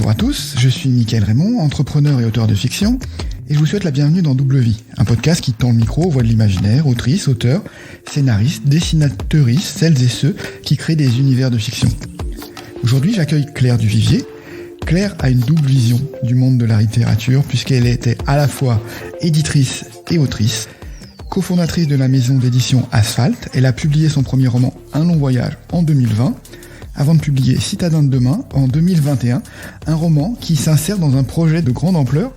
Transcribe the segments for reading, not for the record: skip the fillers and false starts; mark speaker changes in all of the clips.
Speaker 1: Bonjour à tous, je suis Mickaël Raymond, entrepreneur et auteur de fiction, et je vous souhaite la bienvenue dans Double Vie, un podcast qui tend le micro aux voix de l'imaginaire, autrices, auteurs, scénaristes, dessinateuristes, celles et ceux qui créent des univers de fiction. Aujourd'hui, j'accueille Claire Duvivier. Claire a une double vision du monde de la littérature, puisqu'elle était à la fois éditrice et autrice. Cofondatrice de la maison d'édition Asphalt, elle a publié son premier roman Un long voyage en 2020, avant de publier Citadin de demain en 2021, un roman qui s'insère dans un projet de grande ampleur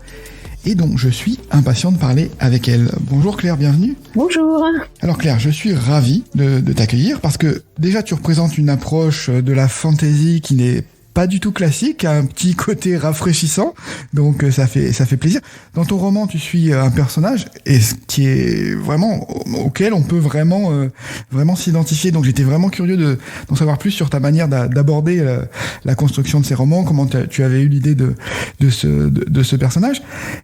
Speaker 1: et dont je suis impatient de parler avec elle. Bonjour Claire, bienvenue.
Speaker 2: Bonjour.
Speaker 1: Alors Claire, je suis ravi de t'accueillir parce que déjà tu représentes une approche de la fantasy qui n'est pas du tout classique, a un petit côté rafraîchissant, donc ça fait plaisir. Dans ton roman, tu suis un personnage et ce qui est vraiment auquel on peut vraiment s'identifier. Donc j'étais vraiment curieux d'en savoir plus sur ta manière d'aborder la construction de ces romans, comment tu avais eu l'idée de ce personnage.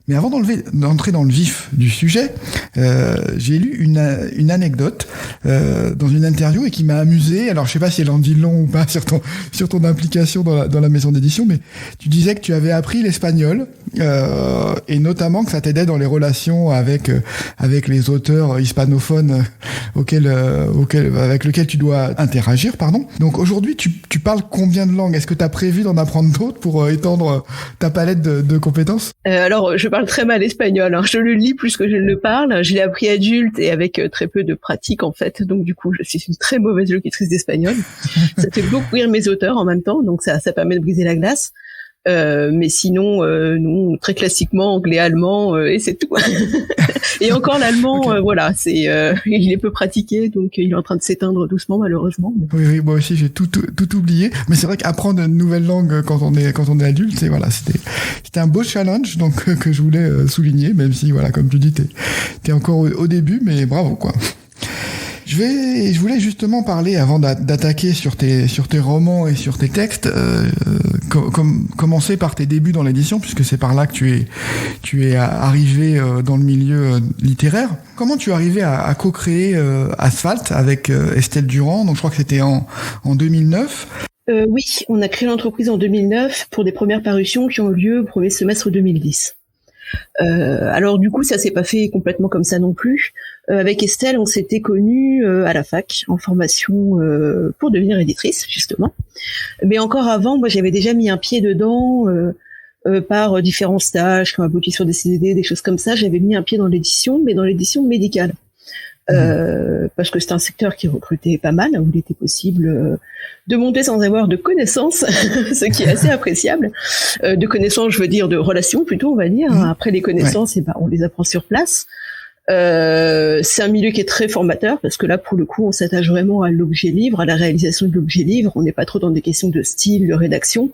Speaker 1: Mais avant d'entrer dans le vif du sujet, j'ai lu une anecdote dans une interview et qui m'a amusé. Alors je sais pas si elle en dit long ou pas sur ton implication dans la maison d'édition, mais tu disais que tu avais appris l'espagnol et notamment que ça t'aidait dans les relations avec les auteurs hispanophones avec lesquels tu dois interagir, pardon. Donc aujourd'hui, tu parles combien de langues? Est-ce que tu as prévu d'en apprendre d'autres pour étendre ta palette de compétences?
Speaker 2: Alors, je parle très mal espagnol, hein. Je le lis plus que je ne le parle. Je l'ai appris adulte et avec très peu de pratique, en fait. Donc, du coup, je suis une très mauvaise locutrice d'espagnol. Ça fait beaucoup rire mes auteurs en même temps, donc ça permet de briser la glace. Mais sinon, nous, très classiquement, anglais, allemand, et c'est tout. Et encore l'allemand, okay. Voilà, il est peu pratiqué, donc il est en train de s'éteindre doucement, malheureusement.
Speaker 1: Oui, moi aussi, j'ai tout oublié. Mais c'est vrai qu'apprendre une nouvelle langue quand on est adulte, c'était un beau challenge, donc que je voulais souligner, même si, voilà, comme tu dis, t'es encore au début, mais bravo, quoi. Je voulais justement parler, avant d'attaquer sur tes romans et sur tes textes, commencer par tes débuts dans l'édition, puisque c'est par là que tu es arrivé dans le milieu littéraire. Comment tu es arrivé à co-créer Asphalt avec Estelle Durand? Donc je crois que c'était en 2009.
Speaker 2: Oui, on a créé l'entreprise en 2009 pour des premières parutions qui ont eu lieu au premier semestre 2010. Alors du coup, ça s'est pas fait complètement comme ça non plus. Avec Estelle, on s'était connus à la fac, en formation pour devenir éditrice, justement. Mais encore avant, moi, j'avais déjà mis un pied dedans par différents stages, comme abouti sur des CDD, des choses comme ça. J'avais mis un pied dans l'édition, mais dans l'édition médicale. Parce que c'est un secteur qui recrutait pas mal, où il était possible de monter sans avoir de connaissances, ce qui est assez appréciable. De connaissances, je veux dire de relations plutôt, on va dire. Après les connaissances, ouais. On les apprend sur place. C'est un milieu qui est très formateur, parce que là, pour le coup, on s'attache vraiment à l'objet livre, à la réalisation de l'objet livre. On n'est pas trop dans des questions de style, de rédaction.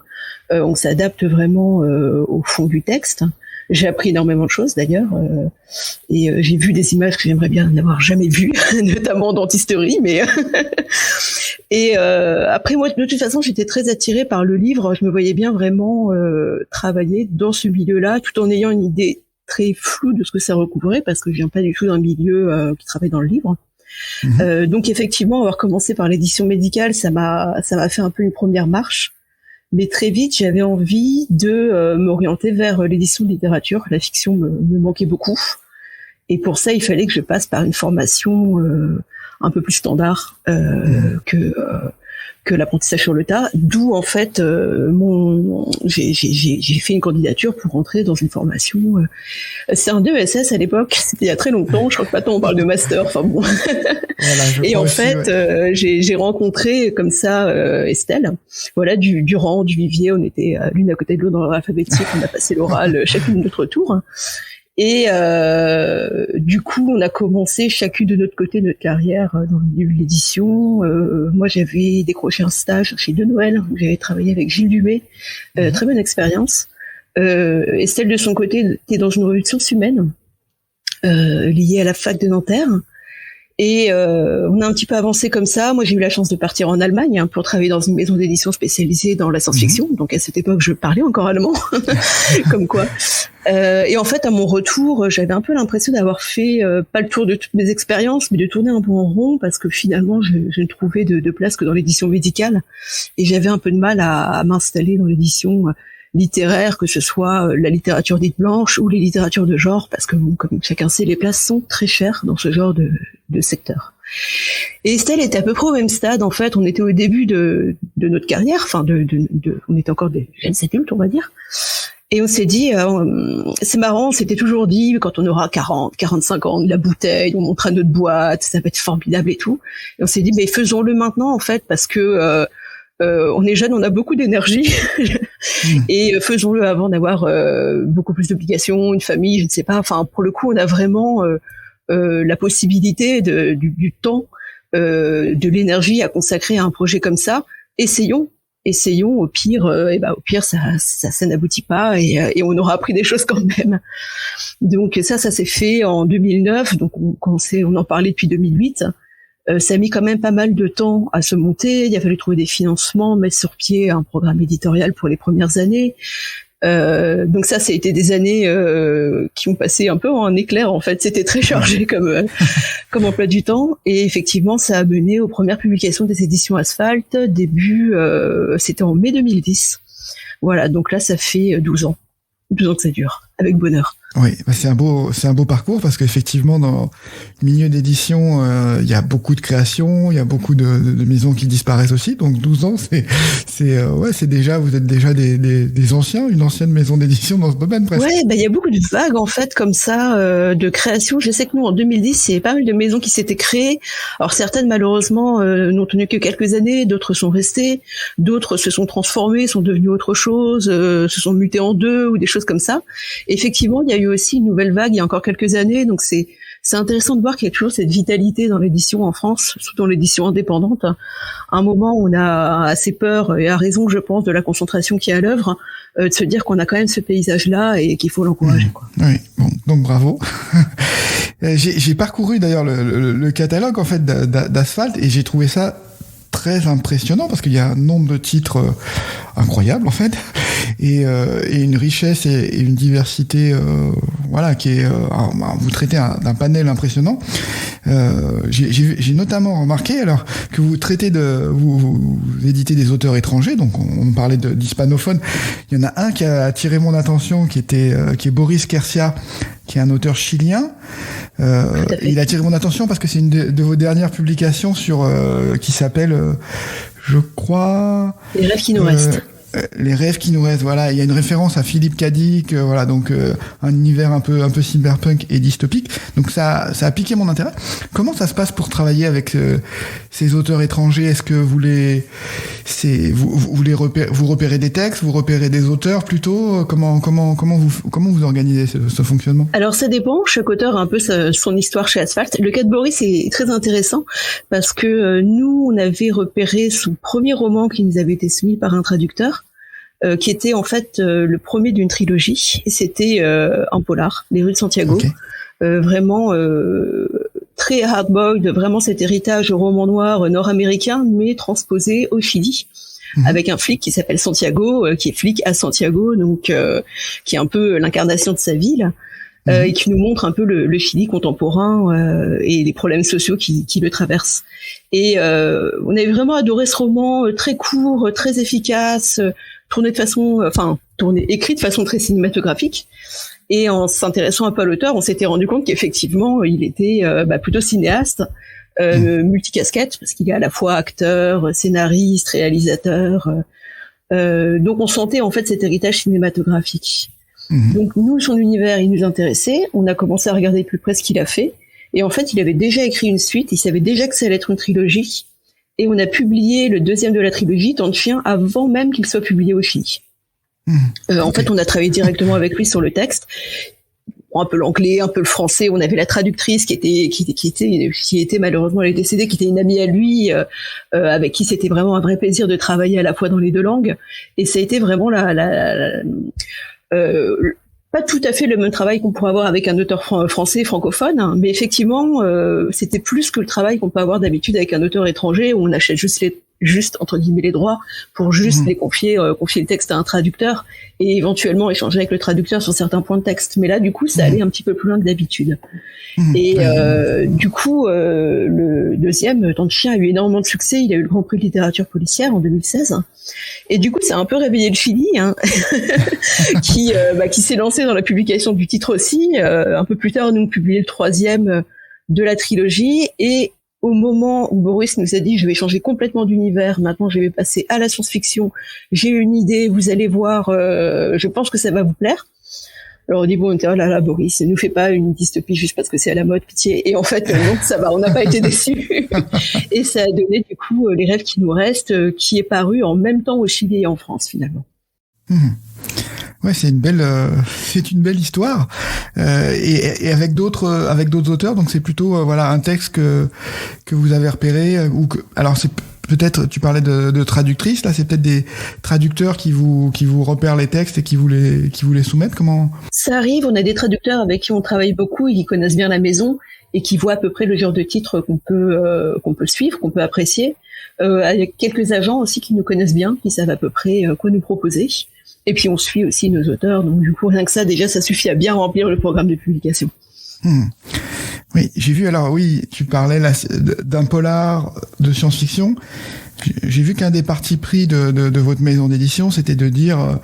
Speaker 2: On s'adapte vraiment au fond du texte. J'ai appris énormément de choses d'ailleurs, et j'ai vu des images que j'aimerais bien n'avoir jamais vues, notamment d'antisterie, mais et après moi de toute façon j'étais très attirée par le livre, je me voyais bien vraiment travailler dans ce milieu-là, tout en ayant une idée très floue de ce que ça recouvrait, parce que je viens pas du tout d'un milieu qui travaille dans le livre. Donc effectivement, avoir commencé par l'édition médicale, ça m'a fait un peu une première marche. Mais très vite, j'avais envie de m'orienter vers l'édition de littérature. La fiction me manquait beaucoup. Et pour ça, il fallait que je passe par une formation un peu plus standard que l'apprentissage sur le tas. D'où, en fait, j'ai fait une candidature pour rentrer dans une formation. C'est un DESS à l'époque. C'était il y a très longtemps. Je crois que maintenant on parle de master. Enfin bon. Voilà, et en fait, ouais. J'ai rencontré comme ça Estelle. Voilà, du rang, du vivier. On était l'une à côté de l'autre dans l'ordre alphabétique. On a passé l'oral chacune de notre tour. Et du coup, on a commencé chacune de notre côté notre carrière dans le milieu de l'édition. Moi, j'avais décroché un stage chez De Noël, où j'avais travaillé avec Gilles Dumay. Très bonne expérience. Estelle, de son côté, était dans une revue de sciences humaines liée à la fac de Nanterre. Et on a un petit peu avancé comme ça. Moi, j'ai eu la chance de partir en Allemagne pour travailler dans une maison d'édition spécialisée dans la science-fiction. Donc à cette époque, je parlais encore allemand, comme quoi. Et en fait, à mon retour, j'avais un peu l'impression d'avoir fait pas le tour de toutes mes expériences, mais de tourner un peu en rond, parce que finalement, je ne trouvais de place que dans l'édition médicale. Et j'avais un peu de mal à m'installer dans l'édition littéraires, que ce soit la littérature dite blanche ou les littératures de genre, parce que bon, comme chacun sait, les places sont très chères dans ce genre de secteur. Et Estelle était à peu près au même stade, en fait. On était au début de notre carrière, enfin, on était encore des jeunes adultes, on va dire. Et on s'est dit, c'est marrant, on s'était toujours dit, quand on aura 40, 45 ans, de la bouteille, on montrera notre boîte, ça va être formidable et tout. Et on s'est dit, faisons-le maintenant, en fait, parce que on est jeune, on a beaucoup d'énergie, et faisons-le avant d'avoir beaucoup plus d'obligations, une famille, je ne sais pas. Enfin, pour le coup, on a vraiment la possibilité du temps, de l'énergie à consacrer à un projet comme ça. Essayons. Au pire, ça n'aboutit pas et on aura appris des choses quand même. Donc ça s'est fait en 2009. Donc on en parlait depuis 2008. Ça a mis quand même pas mal de temps à se monter. Il a fallu trouver des financements, mettre sur pied un programme éditorial pour les premières années. Donc ça a été des années qui ont passé un peu en éclair, en fait. C'était très chargé comme emploi du temps, et effectivement ça a mené aux premières publications des éditions Asphalt, c'était en mai 2010. Voilà, donc là ça fait 12 ans que ça dure, avec bonheur.
Speaker 1: Oui, c'est un beau parcours, parce qu'effectivement dans le milieu d'édition, il y a beaucoup de créations, il y a beaucoup de maisons qui disparaissent aussi. Donc 12 ans, c'est déjà, vous êtes déjà des anciens, une ancienne maison d'édition dans ce domaine presque.
Speaker 2: Ouais, il y a beaucoup de vagues en fait comme ça de création. Je sais que nous en 2010, il y avait pas mal de maisons qui s'étaient créées. Alors certaines malheureusement n'ont tenu que quelques années, d'autres sont restées, d'autres se sont transformées, sont devenues autre chose, se sont mutées en deux ou des choses comme ça. Et effectivement, il y a eu aussi une nouvelle vague il y a encore quelques années, donc c'est intéressant de voir qu'il y a toujours cette vitalité dans l'édition en France, surtout dans l'édition indépendante. À un moment, on a assez peur, et à raison, je pense, de la concentration qui est à l'œuvre, de se dire qu'on a quand même ce paysage-là et qu'il faut l'encourager.
Speaker 1: Oui, bon, donc bravo. J'ai parcouru d'ailleurs le catalogue en fait d'Asphalt, et j'ai trouvé ça très impressionnant, parce qu'il y a un nombre de titres incroyables en fait, et une richesse et une diversité qui est vous traitez d'un panel impressionnant. J'ai notamment remarqué alors que vous traitez vous éditez des auteurs étrangers, donc on parlait d'hispanophones. Il y en a un qui a attiré mon attention, qui est Boris Quercia, qui est un auteur chilien. Il a attiré mon attention parce que c'est une de vos dernières publications qui s'appelle, je crois...
Speaker 2: Les rêves qui nous restent.
Speaker 1: Les rêves qui nous restent, voilà. Il y a une référence à Philippe K. Dick, voilà, donc un univers un peu cyberpunk et dystopique. Donc ça a piqué mon intérêt. Comment ça se passe pour travailler avec ces auteurs étrangers? Est-ce que vous repérez des textes, vous repérez des auteurs plutôt? Comment vous organisez ce fonctionnement?
Speaker 2: Alors ça dépend. Chaque auteur a un peu son histoire chez Asphalt. Le cas de Boris est très intéressant parce que nous, on avait repéré son premier roman qui nous avait été soumis par un traducteur. Qui était en fait le premier d'une trilogie, et c'était un polar, Les rues de Santiago. Okay. Vraiment très hard-boiled, vraiment cet héritage au roman noir nord-américain, mais transposé au Chili, avec un flic qui s'appelle Santiago, qui est flic à Santiago, donc qui est un peu l'incarnation de sa ville, et qui nous montre un peu le Chili contemporain et les problèmes sociaux qui le traversent. Et on avait vraiment adoré ce roman, très court, très efficace, écrit de façon très cinématographique. Et en s'intéressant un peu à l'auteur, on s'était rendu compte qu'effectivement, il était plutôt cinéaste, multicasquette, parce qu'il est à la fois acteur, scénariste, réalisateur. Donc on sentait en fait cet héritage cinématographique. Donc nous, son univers, il nous intéressait. On a commencé à regarder plus près ce qu'il a fait. Et en fait, il avait déjà écrit une suite. Il savait déjà que ça allait être une trilogie. Et on a publié le deuxième de la trilogie, Temps de chien, avant même qu'il soit publié au Chili. En fait, on a travaillé directement avec lui sur le texte. Un peu l'anglais, un peu le français. On avait la traductrice qui était malheureusement, elle est décédée, qui était une amie à lui, avec qui c'était vraiment un vrai plaisir de travailler à la fois dans les deux langues. Et ça a été vraiment pas tout à fait le même travail qu'on pourrait avoir avec un auteur français francophone, mais effectivement, c'était plus que le travail qu'on peut avoir d'habitude avec un auteur étranger où on achète juste juste entre guillemets les droits pour juste les confier le texte à un traducteur et éventuellement échanger avec le traducteur sur certains points de texte. Mais là, du coup, ça allait un petit peu plus loin que d'habitude. Et du coup, le deuxième, Temps de chien, a eu énormément de succès. Il a eu le Grand Prix de littérature policière en 2016. Et du coup, ça a un peu réveillé le Chili, qui s'est lancé dans la publication du titre aussi. Un peu plus tard, nous on publié le troisième de la trilogie. Et au moment où Boris nous a dit « je vais changer complètement d'univers, maintenant je vais passer à la science-fiction, j'ai une idée, vous allez voir, je pense que ça va vous plaire ». Alors on dit bon, oh là là, Boris, ne nous fais pas une dystopie juste parce que c'est à la mode, pitié. Et en fait, non, ça va, on n'a pas été déçus. Et ça a donné du coup Les Rêves qui nous restent, qui est paru en même temps au Chili et en France finalement.
Speaker 1: Ouais, c'est une belle histoire, et avec d'autres auteurs. Donc c'est plutôt un texte que vous avez repéré, alors c'est peut-être, tu parlais de traductrices, là, c'est peut-être des traducteurs qui vous repèrent les textes et qui vous les soumettent. Comment? Ça
Speaker 2: arrive, on a des traducteurs avec qui on travaille beaucoup et qui connaissent bien la maison et qui voient à peu près le genre de titre qu'on peut suivre, qu'on peut apprécier. Avec quelques agents aussi qui nous connaissent bien, qui savent à peu près quoi nous proposer. Et puis on suit aussi nos auteurs, donc du coup rien que ça, déjà, ça suffit à bien remplir le programme de publication.
Speaker 1: Oui, j'ai vu, alors oui, tu parlais là d'un polar de science-fiction. J'ai vu qu'un des partis pris de votre maison d'édition, c'était de dire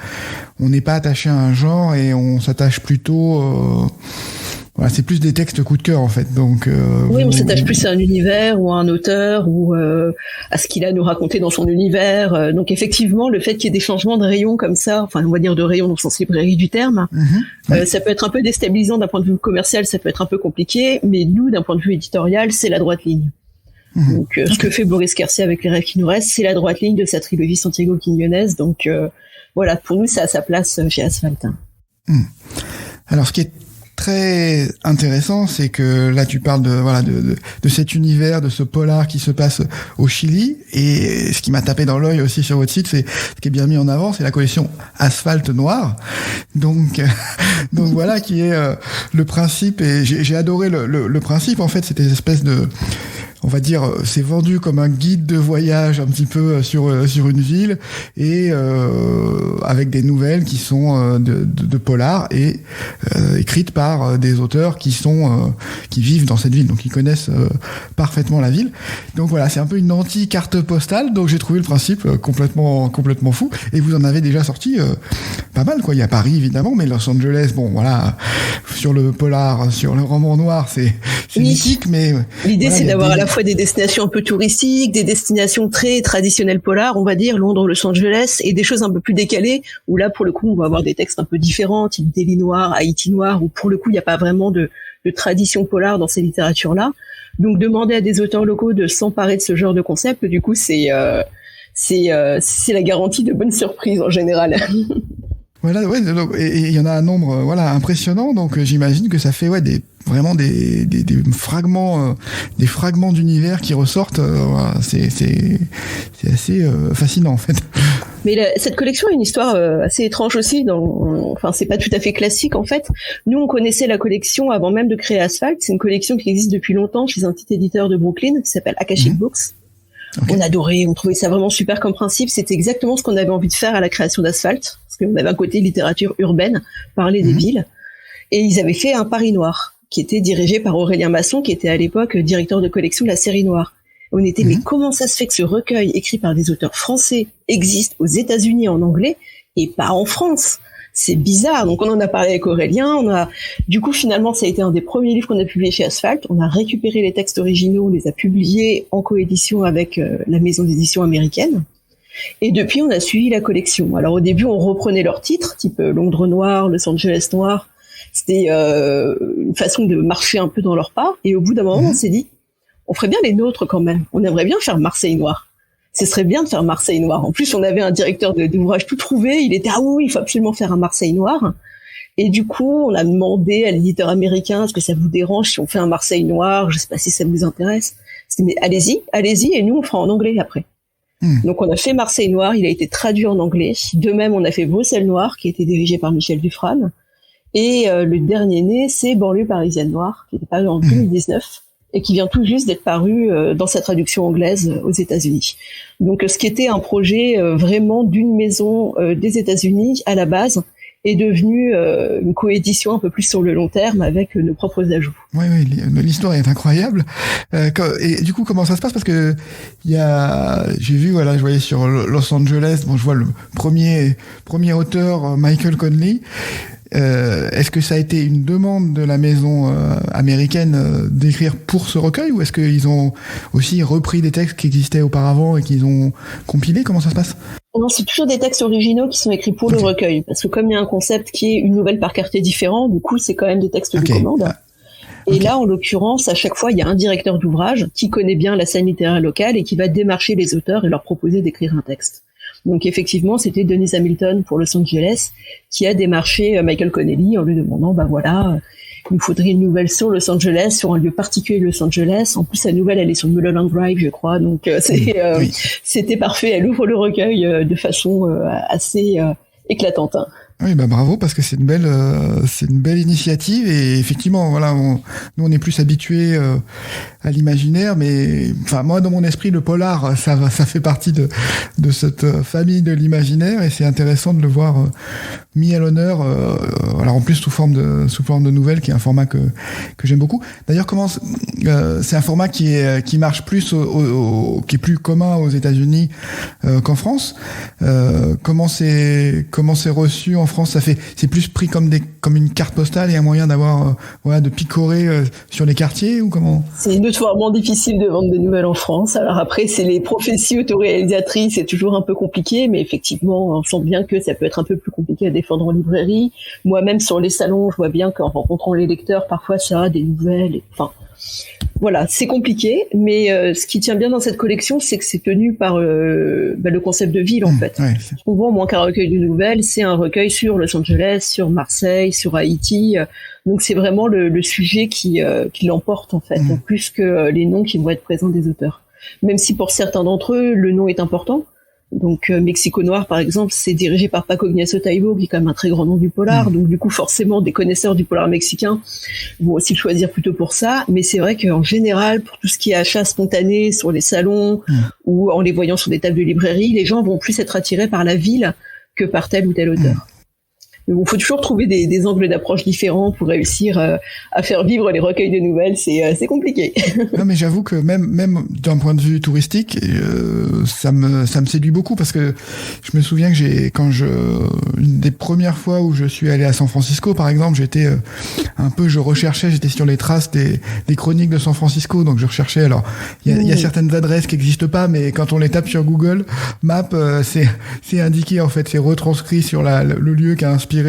Speaker 1: on n'est pas attaché à un genre et on s'attache plutôt... c'est plus des textes coup de cœur en fait. Donc
Speaker 2: oui, on s'attache plus à un univers ou à un auteur ou à ce qu'il a à nous raconter dans son univers. Donc effectivement, le fait qu'il y ait des changements de rayons comme ça, enfin on va dire de rayons dans le sens librairie du terme, ça peut être un peu déstabilisant d'un point de vue commercial, ça peut être un peu compliqué, mais nous, d'un point de vue éditorial, c'est la droite ligne. Donc ce que fait Boris Quercy avec Les Rêves qui nous restent, c'est la droite ligne de sa trilogie Santiago Quiñones. Donc voilà, pour nous, ça a sa place chez Asphalt.
Speaker 1: Alors ce qui est très intéressant, c'est que là tu parles de cet univers, de ce polar qui se passe au Chili, et ce qui m'a tapé dans l'œil aussi sur votre site, c'est ce qui est bien mis en avant, c'est la collection Asphalte Noir. Donc voilà qui est le principe, et j'ai adoré le principe. En fait, c'était une espèce de, on va dire, c'est vendu comme un guide de voyage un petit peu sur une ville, et avec des nouvelles qui sont de polar et écrites par des auteurs qui vivent dans cette ville, donc ils connaissent parfaitement la ville. Donc voilà, c'est un peu une anti-carte postale, donc j'ai trouvé le principe complètement fou. Et vous en avez déjà sorti pas mal, quoi. Il y a Paris évidemment, mais Los Angeles, bon voilà, sur le polar, sur le roman noir, c'est mythique, mais
Speaker 2: l'idée c'est d'avoir à la fois des destinations un peu touristiques, des destinations très traditionnelles polar, on va dire Londres, Los Angeles, et des choses un peu plus décalées où là pour le coup on va avoir des textes un peu différents, type Delhi noir, Haïti noir, où pour le coup il n'y a pas vraiment de tradition polar dans ces littératures-là. Donc demander à des auteurs locaux de s'emparer de ce genre de concept, du coup c'est la garantie de bonnes surprises en général.
Speaker 1: Voilà, ouais, et il y en a un nombre impressionnant, donc j'imagine que ça fait vraiment des fragments d'univers qui ressortent. C'est assez fascinant en fait.
Speaker 2: Mais cette collection a une histoire assez étrange aussi. Enfin, c'est pas tout à fait classique en fait. Nous, on connaissait la collection avant même de créer Asphalt. C'est une collection qui existe depuis longtemps chez un petit éditeur de Brooklyn qui s'appelle Akashic Books. Okay. On adorait, on trouvait ça vraiment super comme principe. C'était exactement ce qu'on avait envie de faire à la création d'Asphalt, parce qu'on avait un côté littérature urbaine, parler des villes. Et ils avaient fait un Paris noir, qui était dirigé par Aurélien Masson, qui était à l'époque directeur de collection de la série Noire. On était, mais comment ça se fait que ce recueil écrit par des auteurs français existe aux États-Unis en anglais et pas en France? C'est bizarre. Donc on en a parlé avec Aurélien. Du coup, finalement, ça a été un des premiers livres qu'on a publié chez Asphalt. On a récupéré les textes originaux, on les a publiés en coédition avec la maison d'édition américaine. Et depuis, on a suivi la collection. Alors au début, on reprenait leurs titres, type Londres noir, Los Angeles noir. C'était une façon de marcher un peu dans leur pas. Et au bout d'un moment, on s'est dit, on ferait bien les nôtres quand même. On aimerait bien faire Marseille noir. Ce serait bien de faire Marseille noir. En plus, on avait un directeur d'ouvrage tout trouvé. Il était, ah oui, il faut absolument faire un Marseille noir. Et du coup, on a demandé à l'éditeur américain, est-ce que ça vous dérange si on fait un Marseille noir? Je sais pas si ça vous intéresse. Mais allez-y, et nous, on fera en anglais après. Donc, on a fait Marseille noir. Il a été traduit en anglais. De même, on a fait Bruxelles noir, qui a été dirigé par Michel Dufrane. Et le dernier né, c'est Banlieue parisienne noire, qui était paru en 2019. et qui vient tout juste d'être paru dans sa traduction anglaise aux États-Unis. Donc ce qui était un projet vraiment d'une maison des États-Unis à la base est devenu une coédition un peu plus sur le long terme avec nos propres ajouts.
Speaker 1: Oui, l'histoire est incroyable. Et du coup, comment ça se passe? Parce que j'ai vu, je voyais sur Los Angeles, je vois le premier auteur, Michael Connelly. Est-ce que ça a été une demande de la maison américaine d'écrire pour ce recueil, ou est-ce qu'ils ont aussi repris des textes qui existaient auparavant et qu'ils ont compilés? Comment ça se passe?
Speaker 2: Non, c'est toujours des textes originaux qui sont écrits pour le recueil, parce que comme il y a un concept qui est une nouvelle par quartier différent, du coup c'est quand même des textes de commande. Et là, en l'occurrence, à chaque fois, il y a un directeur d'ouvrage qui connaît bien la scène littéraire locale et qui va démarcher les auteurs et leur proposer d'écrire un texte. Donc effectivement, c'était Denise Hamilton pour Los Angeles qui a démarché Michael Connelly en lui demandant, il nous faudrait une nouvelle sur Los Angeles, sur un lieu particulier de Los Angeles. En plus, la nouvelle, elle est sur Mulholland Drive, je crois. Donc c'était parfait. Elle ouvre le recueil de façon assez éclatante.
Speaker 1: Oui, bravo, parce que c'est une belle initiative, et effectivement, nous on est plus habitués à l'imaginaire, mais moi dans mon esprit le polar ça fait partie de cette famille de l'imaginaire, et c'est intéressant de le voir mis à l'honneur, en plus sous forme de nouvelles, qui est un format que j'aime beaucoup. D'ailleurs, c'est un format qui marche plus qui est plus commun aux États-Unis qu'en France. Comment c'est reçu en France? C'est plus pris comme une carte postale et un moyen d'avoir de picorer sur les quartiers, ou comment?
Speaker 2: C'est notoirement difficile de vendre des nouvelles en France. Alors après, c'est les prophéties autoréalisatrices, c'est toujours un peu compliqué, mais effectivement, on sent bien que ça peut être un peu plus compliqué à défendre en librairie. Moi-même, sur les salons, je vois bien qu'en rencontrant les lecteurs, parfois ça a des nouvelles. C'est compliqué, mais ce qui tient bien dans cette collection, c'est que c'est tenu par le concept de ville, en fait.
Speaker 1: Ouais.
Speaker 2: Ce qu'on voit moins qu'un recueil de nouvelles, c'est un recueil sur Los Angeles, sur Marseille, sur Haïti. Donc c'est vraiment le sujet qui l'emporte, en fait, plus que les noms qui vont être présents des auteurs. Même si pour certains d'entre eux, le nom est important. Donc Mexico Noir, par exemple, c'est dirigé par Paco Ignacio Taibo, qui est quand même un très grand nom du polar. Donc du coup, forcément, des connaisseurs du polar mexicain vont aussi le choisir plutôt pour ça. Mais c'est vrai qu'en général, pour tout ce qui est achat spontané sur les salons ou en les voyant sur des tables de librairie, les gens vont plus être attirés par la ville que par tel ou tel auteur. Mais bon, faut toujours trouver des angles d'approche différents pour réussir à faire vivre les recueils de nouvelles. C'est compliqué.
Speaker 1: Non, mais j'avoue que même d'un point de vue touristique, ça me séduit beaucoup, parce que je me souviens que une des premières fois où je suis allé à San Francisco, par exemple, j'étais j'étais sur les traces des chroniques de San Francisco, donc je recherchais. Alors, il y a certaines adresses qui n'existent pas, mais quand on les tape sur Google Maps, c'est indiqué, en fait, c'est retranscrit sur le lieu qui a inspiré ce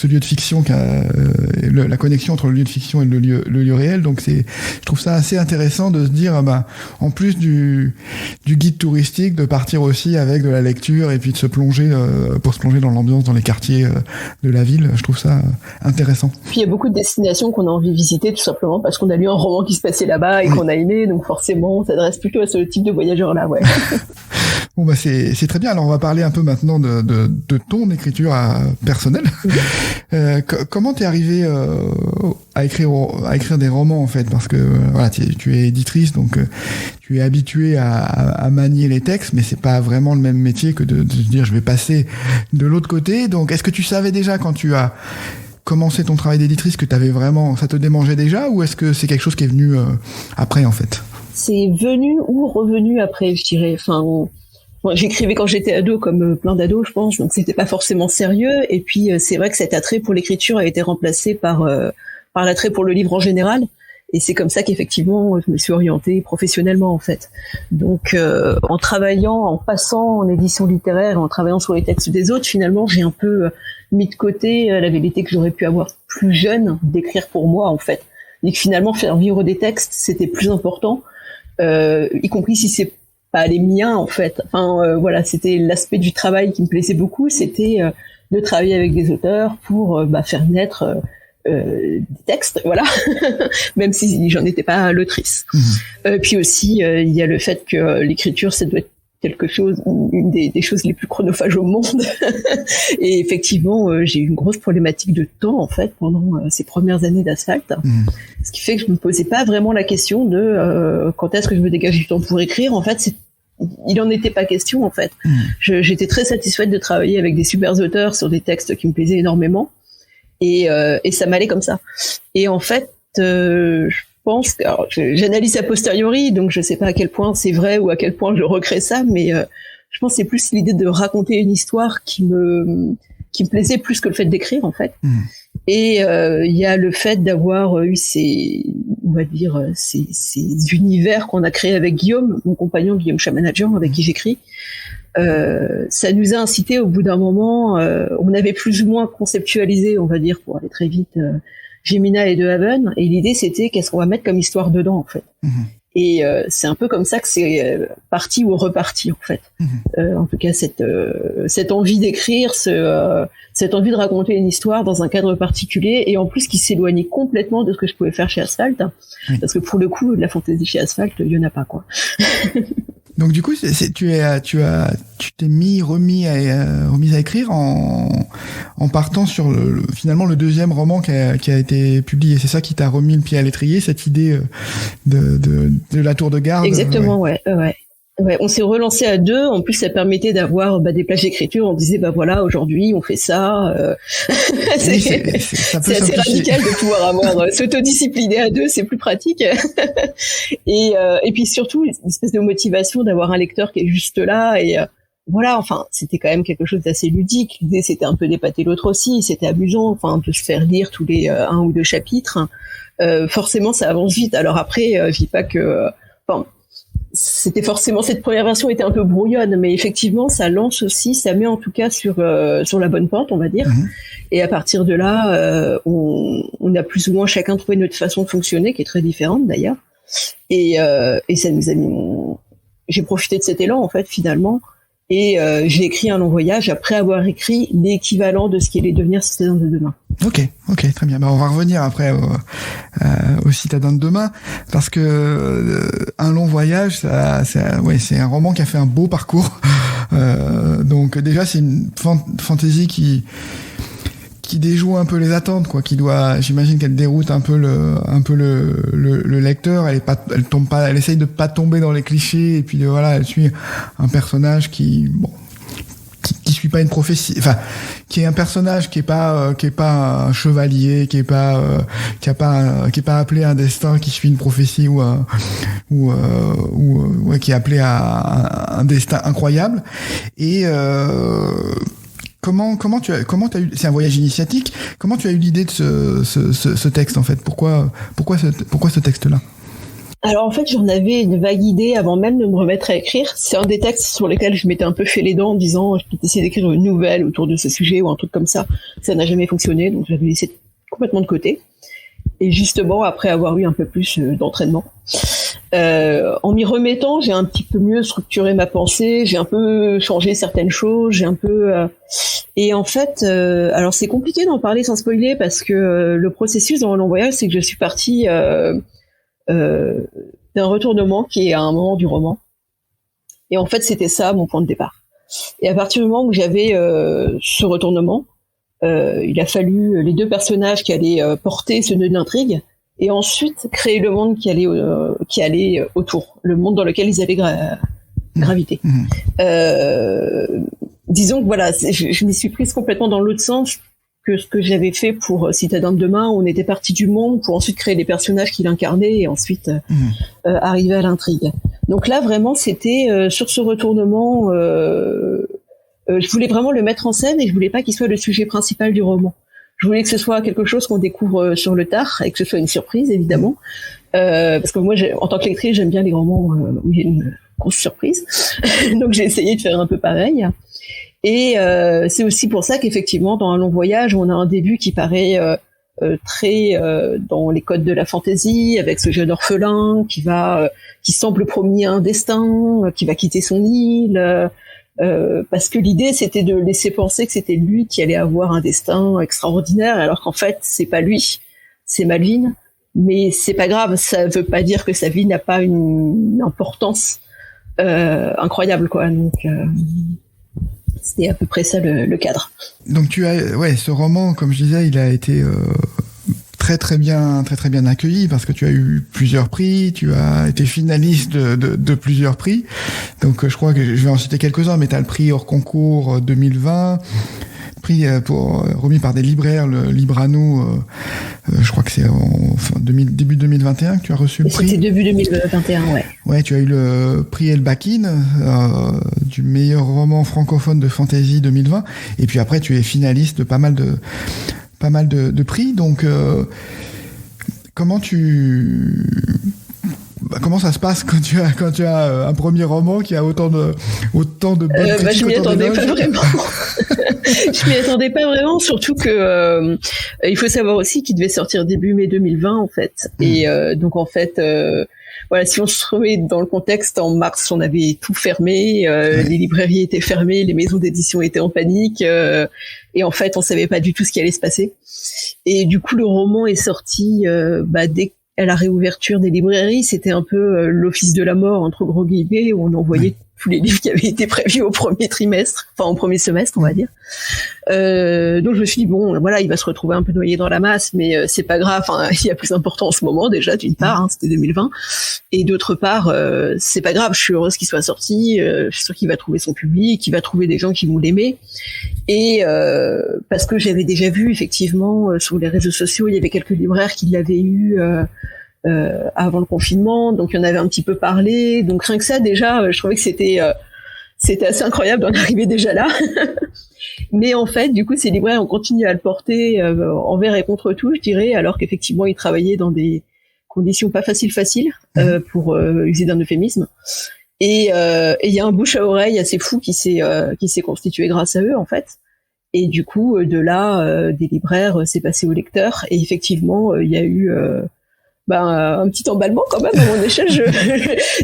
Speaker 1: lieu de fiction, la connexion entre le lieu de fiction et le lieu réel. Donc je trouve ça assez intéressant de se dire, en plus du guide touristique, de partir aussi avec de la lecture, et puis de se plonger dans l'ambiance, dans les quartiers de la ville. Je trouve ça intéressant.
Speaker 2: Puis il y a beaucoup de destinations qu'on a envie de visiter, tout simplement parce qu'on a lu un roman qui se passait là-bas et qu'on a aimé, donc forcément on s'adresse plutôt à ce type de voyageurs-là, ouais.
Speaker 1: Bon, c'est très bien. Alors on va parler un peu maintenant de ton écriture personnelle. Comment t'es arrivé à écrire des romans, en fait? Parce que tu es éditrice, donc tu es habituée à manier les textes, mais c'est pas vraiment le même métier que de se dire je vais passer de l'autre côté. Donc est-ce que tu savais déjà, quand tu as commencé ton travail d'éditrice, que ça te démangeait déjà, ou est-ce que c'est quelque chose qui est venu après, en fait?
Speaker 2: C'est venu ou revenu après, je dirais. J'écrivais quand j'étais ado, comme plein d'ados, je pense, donc c'était pas forcément sérieux. Et puis c'est vrai que cet attrait pour l'écriture a été remplacé par l'attrait pour le livre en général. Et c'est comme ça qu'effectivement je me suis orientée professionnellement, en fait. Donc en travaillant, en passant en édition littéraire, en travaillant sur les textes des autres, finalement j'ai un peu mis de côté la vérité que j'aurais pu avoir plus jeune d'écrire pour moi, en fait. Et que finalement faire vivre des textes c'était plus important, y compris si c'est pas les miens, en fait. C'était l'aspect du travail qui me plaisait beaucoup, c'était de travailler avec des auteurs pour faire naître des textes, voilà. Même si j'en étais pas l'autrice. Puis aussi il y a le fait que l'écriture, ça doit être quelque chose, une des choses les plus chronophages au monde. Et effectivement, j'ai eu une grosse problématique de temps en fait pendant ces premières années d'asphalte, ce qui fait que je me posais pas vraiment la question de quand est-ce que je me dégage du temps pour écrire. En fait, il en était pas question en fait. J'étais très satisfaite de travailler avec des super auteurs sur des textes qui me plaisaient énormément, et ça m'allait comme ça. Et en fait, je pense que, alors, j'analyse a posteriori, donc je sais pas à quel point c'est vrai ou à quel point je recrée ça, mais je pense que c'est plus l'idée de raconter une histoire qui me plaisait plus que le fait d'écrire en fait. Et il y a le fait d'avoir eu ces univers qu'on a créés avec Guillaume, mon compagnon Guillaume Chamanagian, avec qui j'écris. Ça nous a incité au bout d'un moment, on avait plus ou moins conceptualisé, on va dire, pour aller très vite, Gemina et De Haven, et l'idée c'était qu'est-ce qu'on va mettre comme histoire dedans en fait. Et c'est un peu comme ça que c'est parti ou reparti en fait. En tout cas cette envie d'écrire, cette envie de raconter une histoire dans un cadre particulier, et en plus qui s'éloignait complètement de ce que je pouvais faire chez Asphalt, parce que pour le coup de la fantaisie chez Asphalt il y en a pas quoi.
Speaker 1: Donc du coup, tu t'es remis à écrire en partant sur finalement le deuxième roman qui a été publié. C'est ça qui t'a remis le pied à l'étrier, cette idée de la tour de garde.
Speaker 2: Exactement, ouais. Ouais, on s'est relancé à deux. En plus, ça permettait d'avoir des plages d'écriture. On disait, voilà, aujourd'hui, on fait ça. C'est assez radical de pouvoir avoir s'autodiscipliner à deux. C'est plus pratique. Et puis surtout, une espèce de motivation d'avoir un lecteur qui est juste là. Et voilà, enfin, c'était quand même quelque chose d'assez ludique. L'idée, c'était un peu d'épater l'autre aussi. C'était amusant, enfin, de se faire lire tous les 1 ou 2 chapitres. Forcément, ça avance vite. Alors après, je dis pas que... c'était forcément, cette première version était un peu brouillonne, mais effectivement ça lance aussi, ça met en tout cas sur la bonne pente, on va dire. Et à partir de là, on a plus ou moins chacun trouvé notre façon de fonctionner, qui est très différente d'ailleurs. Et ça nous a mis, j'ai profité de cet élan en fait finalement, et j'ai écrit Un long voyage après avoir écrit l'équivalent de ce qui allait devenir Citadin de demain.
Speaker 1: Ok, très bien. On va revenir après au Citadin de demain, parce que Un long voyage, c'est un roman qui a fait un beau parcours. Donc déjà, c'est une fantaisie qui déjoue un peu les attentes, quoi, j'imagine qu'elle déroute un peu le lecteur. Elle essaye de pas tomber dans les clichés, et puis elle suit un personnage qui suit pas une prophétie, enfin, qui est un personnage qui est pas un chevalier, qui est pas appelé à un destin qui suit une prophétie ou qui est appelé à un destin incroyable. Et Comment t'as eu, c'est un voyage initiatique, comment tu as eu l'idée de ce texte en fait? Pourquoi ce texte-là?
Speaker 2: Alors en fait, j'en avais une vague idée avant même de me remettre à écrire. C'est un des textes sur lesquels je m'étais un peu fait les dents en disant je peux essayer d'écrire une nouvelle autour de ce sujet ou un truc comme ça. Ça n'a jamais fonctionné, donc j'avais laissé complètement de côté. Et justement, après avoir eu un peu plus d'entraînement, en m'y remettant, j'ai un petit peu mieux structuré ma pensée, j'ai un peu changé certaines choses, et en fait, alors c'est compliqué d'en parler sans spoiler, parce que le processus dans Un long voyage, c'est que je suis partie d'un retournement qui est à un moment du roman, et en fait c'était ça mon point de départ. Et à partir du moment où j'avais ce retournement, il a fallu les deux personnages qui allaient porter ce nœud d'intrigue, et ensuite créer le monde qui allait autour, le monde dans lequel ils allaient graviter. Disons que voilà, je m'y suis prise complètement dans l'autre sens que ce que j'avais fait pour Citadin de demain, où on était parti du monde pour ensuite créer les personnages qui l'incarnaient et ensuite arriver à l'intrigue. Donc là vraiment c'était sur ce retournement, je voulais vraiment le mettre en scène, et je voulais pas qu'il soit le sujet principal du roman. Je voulais que ce soit quelque chose qu'on découvre sur le tard, et que ce soit une surprise évidemment, parce que moi en tant que lectrice j'aime bien les romans où il y a une grosse surprise. Donc j'ai essayé de faire un peu pareil. Et c'est aussi pour ça qu'effectivement dans Un long voyage on a un début qui paraît très dans les codes de la fantaisie, avec ce jeune orphelin qui semble promis un destin, qui va quitter son île, parce que l'idée c'était de laisser penser que c'était lui qui allait avoir un destin extraordinaire, alors qu'en fait c'est pas lui, c'est Malvin. Mais c'est pas grave, ça veut pas dire que sa vie n'a pas une importance incroyable, quoi. Donc c'était à peu près ça le cadre.
Speaker 1: Donc tu as, ce roman, comme je disais, il a été très bien accueilli parce que tu as eu plusieurs prix, tu as été finaliste de plusieurs prix. Donc je crois que je vais en citer quelques-uns, mais tu as le prix hors concours 2020, prix remis par des libraires, le Librano, je crois que c'est début 2021 que tu as reçu le prix.
Speaker 2: C'était début 2021, ouais.
Speaker 1: Ouais, tu as eu le prix Elbakin du meilleur roman francophone de fantasy 2020, et puis après tu es finaliste de pas mal de prix. Donc comment ça se passe quand tu as un premier roman qui a autant de bonnes critiques?
Speaker 2: Je m'y attendais pas vraiment. Je m'y attendais pas vraiment, surtout que il faut savoir aussi qu'il devait sortir début mai 2020 en fait. Et donc en fait voilà, si on se remet dans le contexte, en mars on avait tout fermé, les librairies étaient fermées, les maisons d'édition étaient en panique, et en fait on savait pas du tout ce qui allait se passer. Et du coup le roman est sorti dès à la réouverture des librairies, c'était un peu l'office de la mort entre gros guillemets, où on envoyait tous les livres qui avaient été prévus au premier semestre, on va dire. Donc je me suis dit bon, voilà, il va se retrouver un peu noyé dans la masse, mais c'est pas grave. Il y a plus important en ce moment déjà, d'une part, c'était 2020, et d'autre part, c'est pas grave. Je suis heureuse qu'il soit sorti. Je suis sûre qu'il va trouver son public, qu'il va trouver des gens qui vont l'aimer. Et parce que j'avais déjà vu effectivement sur les réseaux sociaux, il y avait quelques libraires qui l'avaient eu. Avant le confinement, donc il y en avait un petit peu parlé, donc rien que ça déjà je trouvais que c'était assez incroyable d'en arriver déjà là. Mais en fait du coup ces libraires ont continué à le porter envers et contre tout, je dirais, alors qu'effectivement ils travaillaient dans des conditions pas faciles pour user d'un euphémisme, et il y a un bouche à oreille assez fou qui s'est constitué grâce à eux en fait. Et du coup de là des libraires c'est passé aux lecteurs, et effectivement il y a eu un petit emballement quand même à mon échelle.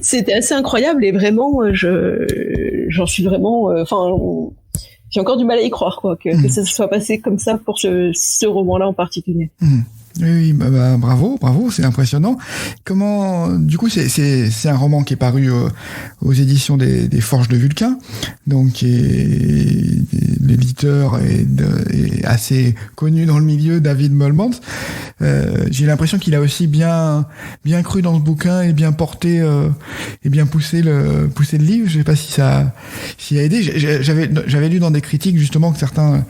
Speaker 2: C'était assez incroyable, et vraiment j'en suis vraiment j'ai encore du mal à y croire que ça se soit passé comme ça pour ce roman-là en particulier.
Speaker 1: Oui, bravo, c'est impressionnant. Comment, du coup, c'est un roman qui est paru aux éditions des Forges de Vulcain, donc l'éditeur est assez connu dans le milieu, David Molmans. J'ai l'impression qu'il a aussi bien cru dans ce bouquin et bien porté et bien poussé le livre. Je sais pas si a aidé. J'avais lu dans des critiques justement que certains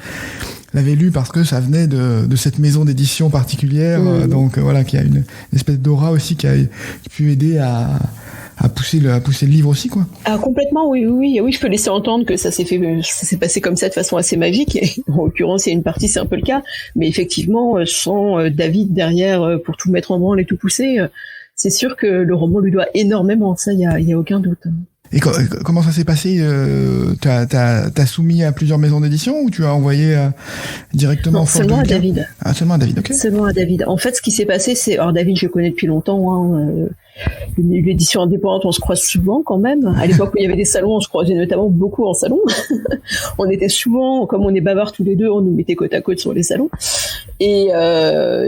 Speaker 1: l'avait lu parce que ça venait de cette maison d'édition particulière, donc voilà, qui a une espèce d'aura aussi qui a pu aider à pousser le livre aussi, quoi.
Speaker 2: Ah, complètement, oui, je peux laisser entendre que ça s'est passé comme ça de façon assez magique, et en l'occurrence il y a une partie c'est un peu le cas, mais effectivement sans David derrière pour tout mettre en branle et tout pousser, c'est sûr que le roman lui doit énormément, ça il y a aucun doute.
Speaker 1: Et comment ça s'est passé? T'as soumis à plusieurs maisons d'édition, ou tu as envoyé directement?
Speaker 2: Non, seulement à David.
Speaker 1: Ah, seulement à David, ok.
Speaker 2: Seulement à David. En fait, ce qui s'est passé, alors David, je le connais depuis longtemps, l'édition indépendante, on se croise souvent quand même. À l'époque où il y avait des salons, on se croisait notamment beaucoup en salon. On était souvent, comme on est bavards tous les deux, on nous mettait côte à côte sur les salons. Et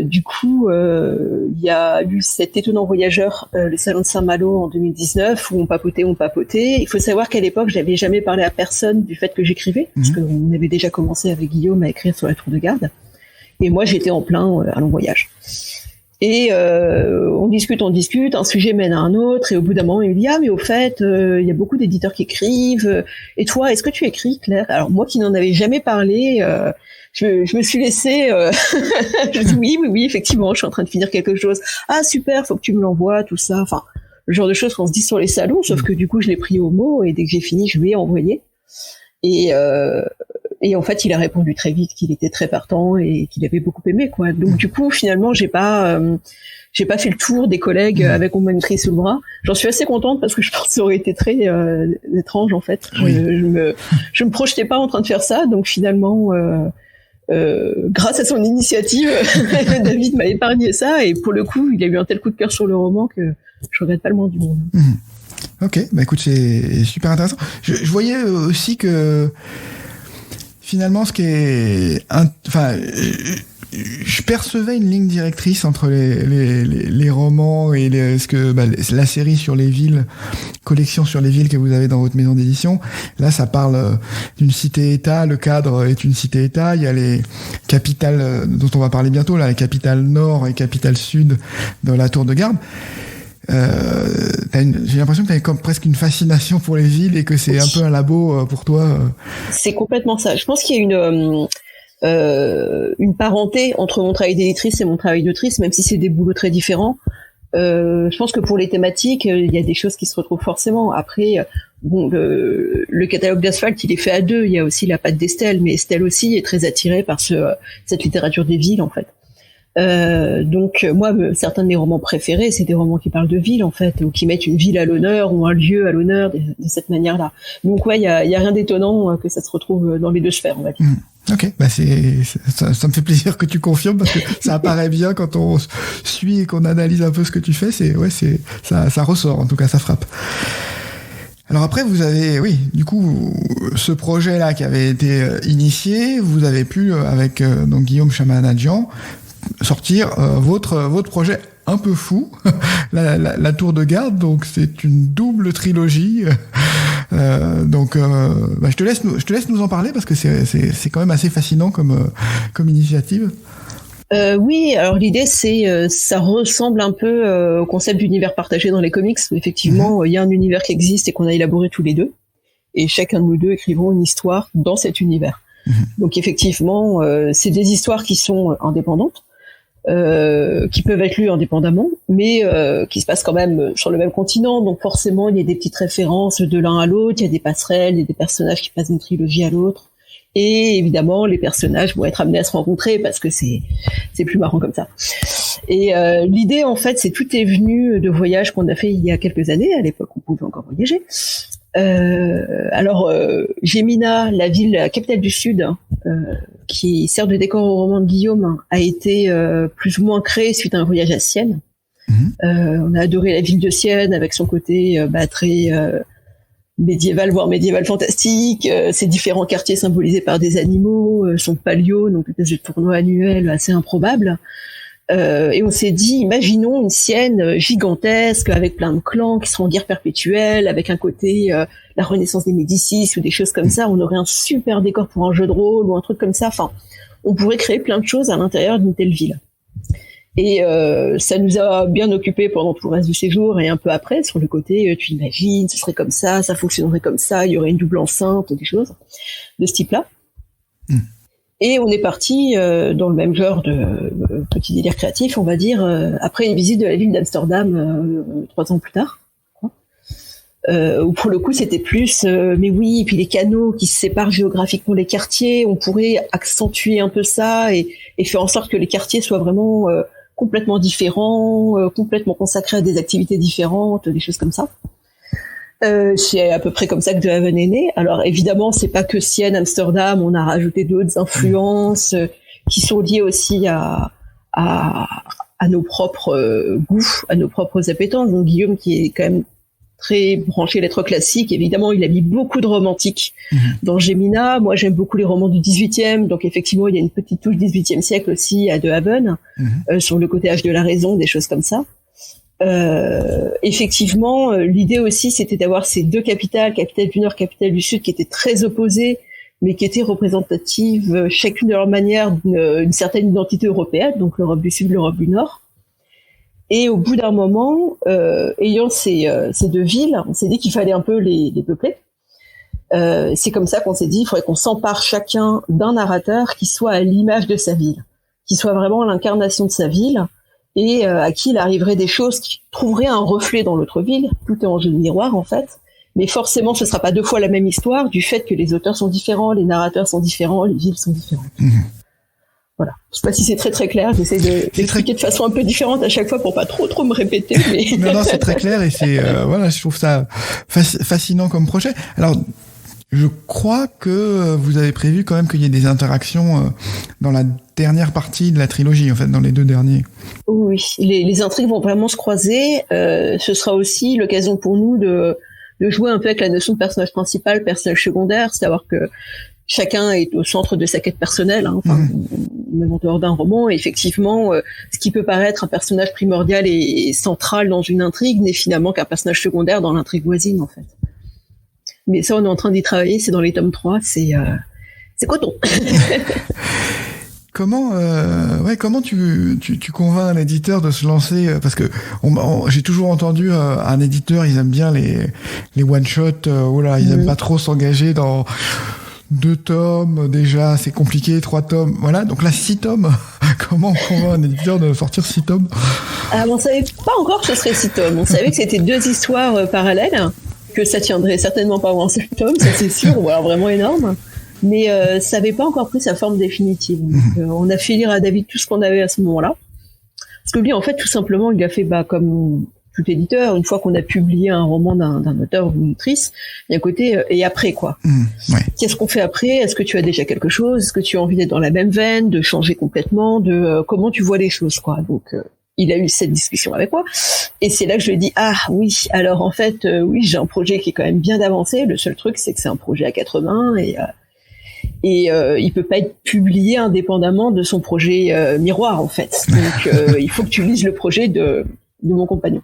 Speaker 2: du coup, il y a eu cet étonnant voyageur, le salon de Saint-Malo en 2019, où on papotait. Il faut savoir qu'à l'époque, j'avais jamais parlé à personne du fait que j'écrivais, parce qu'on avait déjà commencé avec Guillaume à écrire sur la tour de garde. Et moi, j'étais en plein à long voyage. Et on discute, un sujet mène à un autre, et au bout d'un moment, il me dit « Ah, mais au fait, il y a beaucoup d'éditeurs qui écrivent. Et toi, est-ce que tu écris, Claire ?» Alors moi qui n'en avais jamais parlé, je me suis laissée... je dis oui, effectivement, je suis en train de finir quelque chose. « Ah, super, faut que tu me l'envoies, tout ça. » Enfin, le genre de choses qu'on se dit sur les salons, sauf que du coup, je l'ai pris au mot, et dès que j'ai fini, je lui ai envoyé. Et en fait, il a répondu très vite qu'il était très partant et qu'il avait beaucoup aimé, quoi. Donc du coup, finalement, j'ai pas fait le tour des collègues avec mon manuscrit sous le bras. J'en suis assez contente parce que je pense que ça aurait été très étrange en fait. Je me projetais pas en train de faire ça, donc finalement, grâce à son initiative, David m'a épargné ça, et pour le coup, il a eu un tel coup de cœur sur le roman que je regrette pas le moins du monde.
Speaker 1: Ok, écoute, c'est super intéressant. Je voyais aussi que finalement, ce qui est, je percevais une ligne directrice entre les romans et la série sur les villes, collection sur les villes que vous avez dans votre maison d'édition. Là, ça parle d'une cité-État. Le cadre est une cité-État. Il y a les capitales dont on va parler bientôt, là, les capitales nord et capitales sud de la tour de garde. J'ai l'impression que tu as presque une fascination pour les villes et que c'est un peu un labo pour toi.
Speaker 2: C'est complètement ça. Je pense qu'il y a une parenté entre mon travail d'éditrice et mon travail d'autrice, même si c'est des boulots très différents. Je pense que pour les thématiques, il y a des choses qui se retrouvent forcément. Après, bon, le catalogue d'Asphalt, il est fait à deux. Il y a aussi la patte d'Estelle, mais Estelle aussi est très attirée par cette littérature des villes, en fait. Donc moi, certains de mes romans préférés, c'est des romans qui parlent de ville, en fait, ou qui mettent une ville à l'honneur ou un lieu à l'honneur de cette manière-là. Donc ouais, il y a rien d'étonnant que ça se retrouve dans les deux sphères, on va dire.
Speaker 1: Ok, bah ça me fait plaisir que tu confirmes parce que ça apparaît bien quand on suit et qu'on analyse un peu ce que tu fais. Ça ressort, en tout cas, ça frappe. Alors après, vous avez, oui, du coup, ce projet-là qui avait été initié, vous avez pu, avec donc Guillaume Chamanadjian, sortir votre projet un peu fou, la tour de garde. Donc c'est une double trilogie. Je te laisse nous en parler parce que c'est quand même assez fascinant comme initiative.
Speaker 2: Oui, alors l'idée c'est ça ressemble un peu au concept d'univers partagé dans les comics où effectivement il y a un univers qui existe et qu'on a élaboré tous les deux et chacun de nous deux écrivons une histoire dans cet univers. Donc effectivement c'est des histoires qui sont indépendantes, qui peuvent être lues indépendamment, mais qui se passent quand même sur le même continent, donc forcément il y a des petites références de l'un à l'autre, il y a des passerelles, il y a des personnages qui passent d'une trilogie à l'autre. Et évidemment, les personnages vont être amenés à se rencontrer parce que c'est plus marrant comme ça. Et l'idée, en fait, tout est venu de voyages qu'on a fait il y a quelques années. À l'époque, on pouvait encore voyager. Gémina, la capitale du Sud, qui sert de décor au roman de Guillaume, a été plus ou moins créée suite à un voyage à Sienne. On a adoré la ville de Sienne avec son côté très médiéval, voire médiéval fantastique, ces différents quartiers symbolisés par des animaux, son palio, donc une espèce de tournoi annuel assez improbable. Et on s'est dit, imaginons une Sienne gigantesque avec plein de clans qui seront en guerre perpétuelle, avec un côté la renaissance des Médicis ou des choses comme ça. On aurait un super décor pour un jeu de rôle ou un truc comme ça. Enfin, on pourrait créer plein de choses à l'intérieur d'une telle ville. Et ça nous a bien occupés pendant tout le reste du séjour et un peu après, sur le côté, tu imagines, ce serait comme ça fonctionnerait comme ça, il y aurait une double enceinte, des choses de ce type-là. Et on est parti dans le même genre de petit délire créatif, on va dire, après une visite de la ville d'Amsterdam 3 ans plus tard. Où pour le coup c'était plus, mais oui, et puis les canaux qui se séparent géographiquement les quartiers, on pourrait accentuer un peu ça et faire en sorte que les quartiers soient vraiment complètement différents, complètement consacrés à des activités différentes, des choses comme ça. C'est à peu près comme ça que De Haven est né. Alors évidemment, c'est pas que Sienne, Amsterdam, on a rajouté d'autres influences qui sont liées aussi à nos propres goûts, à nos propres appétences. Donc Guillaume, qui est quand même très branché lettres classiques, évidemment, il a mis beaucoup de romantique dans Gémina. Moi, j'aime beaucoup les romans du 18e, donc effectivement, il y a une petite touche 18e siècle aussi à De Haven, sur le côté âge de la raison, des choses comme ça. Effectivement, l'idée aussi, c'était d'avoir ces deux capitale du Nord, capitale du Sud, qui étaient très opposées, mais qui étaient représentatives, chacune de leur manière, d'une certaine identité européenne, donc l'Europe du Sud, l'Europe du Nord. Et au bout d'un moment, ayant ces deux villes, on s'est dit qu'il fallait un peu les peupler. C'est comme ça qu'on s'est dit, il faudrait qu'on s'empare chacun d'un narrateur qui soit à l'image de sa ville, qui soit vraiment l'incarnation de sa ville, et à qui il arriverait des choses qui trouveraient un reflet dans l'autre ville. Tout est en jeu de miroir, en fait. Mais forcément, ce sera pas 2 fois la même histoire, du fait que les auteurs sont différents, les narrateurs sont différents, les villes sont différentes. Voilà. Je sais pas si c'est très très clair. J'essaie d'expliquer de façon un peu différente à chaque fois pour pas trop me répéter. Mais...
Speaker 1: non, c'est très clair et c'est voilà, je trouve ça fascinant comme projet. Alors, je crois que vous avez prévu quand même qu'il y ait des interactions dans la dernière partie de la trilogie, en fait, dans les 2 derniers.
Speaker 2: Oui, les intrigues vont vraiment se croiser. Ce sera aussi l'occasion pour nous de jouer un peu avec la notion de personnage principal, personnage secondaire, c'est-à-dire que chacun est au centre de sa quête personnelle, hein, même en dehors d'un roman. Et effectivement, ce qui peut paraître un personnage primordial et central dans une intrigue n'est finalement qu'un personnage secondaire dans l'intrigue voisine, en fait. Mais ça, on est en train d'y travailler, c'est dans les tomes 3, c'est coton.
Speaker 1: Comment tu convaincs un éditeur de se lancer, parce que j'ai toujours entendu un éditeur, ils aiment bien les one shot, ils aiment pas trop s'engager dans 2 tomes, déjà c'est compliqué, 3 tomes, voilà, donc là 6 tomes. Comment on convainc un éditeur de sortir 6 tomes?
Speaker 2: On savait pas encore que ce serait 6 tomes, on savait que c'était 2 histoires parallèles, que ça tiendrait certainement pas en 7 tomes, ça c'est sûr, ou alors vraiment énorme. Mais ça n'avait pas encore pris sa forme définitive. Donc, on a fait lire à David tout ce qu'on avait à ce moment-là. Parce que lui, en fait, tout simplement, il a fait comme tout éditeur, une fois qu'on a publié un roman d'un auteur ou d'une autrice, il y a un côté et après, quoi.
Speaker 1: Ouais.
Speaker 2: Qu'est-ce qu'on fait après? Est-ce que tu as déjà quelque chose? Est-ce que tu as envie d'être dans la même veine, de changer complètement, de comment tu vois les choses, quoi. Donc, il a eu cette discussion avec moi. Et c'est là que je lui ai dit, oui, alors en fait, oui, j'ai un projet qui est quand même bien avancé. Le seul truc, c'est que c'est un projet à 4 mains et il peut pas être publié indépendamment de son projet miroir, en fait. Donc il faut que tu lises le projet de mon compagnon.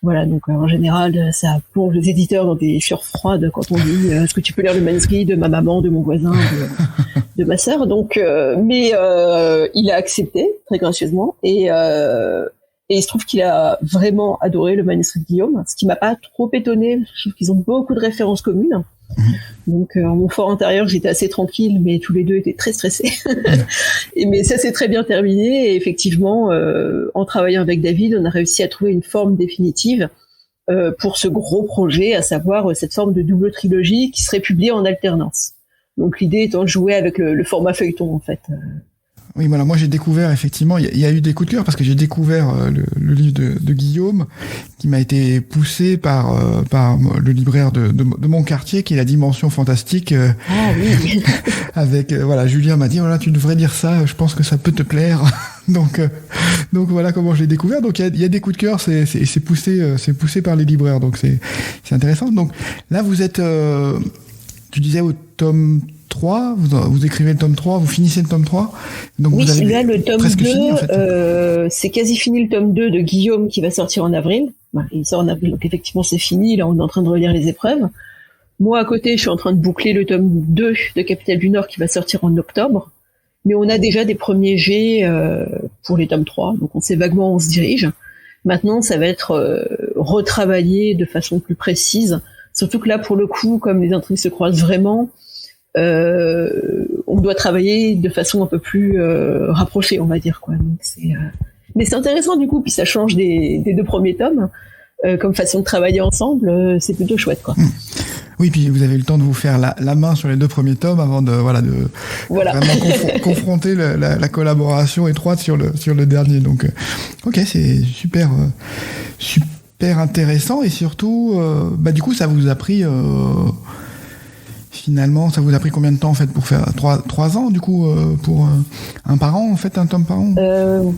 Speaker 2: Voilà, donc en général ça plonge les éditeurs dans des sueurs froides quand on dit est-ce que tu peux lire le manuscrit de ma maman, de mon voisin, de ma sœur. Donc mais il a accepté très gracieusement et il se trouve qu'il a vraiment adoré le manuscrit de Guillaume, ce qui m'a pas trop étonné. Je trouve qu'ils ont beaucoup de références communes. Donc en mon fort intérieur j'étais assez tranquille, mais tous les deux étaient très stressés. Mais ça s'est très bien terminé et effectivement en travaillant avec David on a réussi à trouver une forme définitive pour ce gros projet, à savoir cette forme de double trilogie qui serait publiée en alternance. Donc l'idée étant de jouer avec le format feuilleton, en fait.
Speaker 1: Oui, voilà, moi j'ai découvert effectivement, il y a eu des coups de cœur parce que j'ai découvert le livre de Guillaume qui m'a été poussé par le libraire de mon quartier qui est La Dimension Fantastique.
Speaker 2: Oui.
Speaker 1: Avec Julien m'a dit voilà, tu devrais lire ça, je pense que ça peut te plaire. donc voilà comment je l'ai découvert. Donc il y a des coups de cœur, c'est poussé par les libraires, donc c'est intéressant. Donc là vous êtes tu disais au tome 3, vous écrivez le tome 3, vous finissez le tome 3. Donc
Speaker 2: oui,
Speaker 1: vous avez
Speaker 2: là, le tome 2,
Speaker 1: fini, en fait.
Speaker 2: c'est quasi fini le tome 2 de Guillaume qui va sortir en avril. Il sort en avril, donc effectivement c'est fini, là on est en train de relire les épreuves. Moi à côté, je suis en train de boucler le tome 2 de Capitale du Nord qui va sortir en octobre. Mais on a déjà des premiers jets pour les tomes 3, donc on sait vaguement où on se dirige. Maintenant, ça va être retravaillé de façon plus précise. Surtout que là, pour le coup, comme les intrigues se croisent vraiment, on doit travailler de façon un peu plus rapprochée, on va dire, quoi. Donc mais c'est intéressant du coup, puis ça change des 2 premiers tomes comme façon de travailler ensemble. C'est plutôt chouette, quoi.
Speaker 1: Oui, puis vous avez eu le temps de vous faire la main sur les 2 premiers tomes avant de vraiment confronter la collaboration étroite sur le dernier. Donc, ok, c'est super intéressant et surtout, du coup, ça vous a pris. Finalement, ça vous a pris combien de temps en fait pour faire 3 ans du coup pour un par an en fait, un tome par an?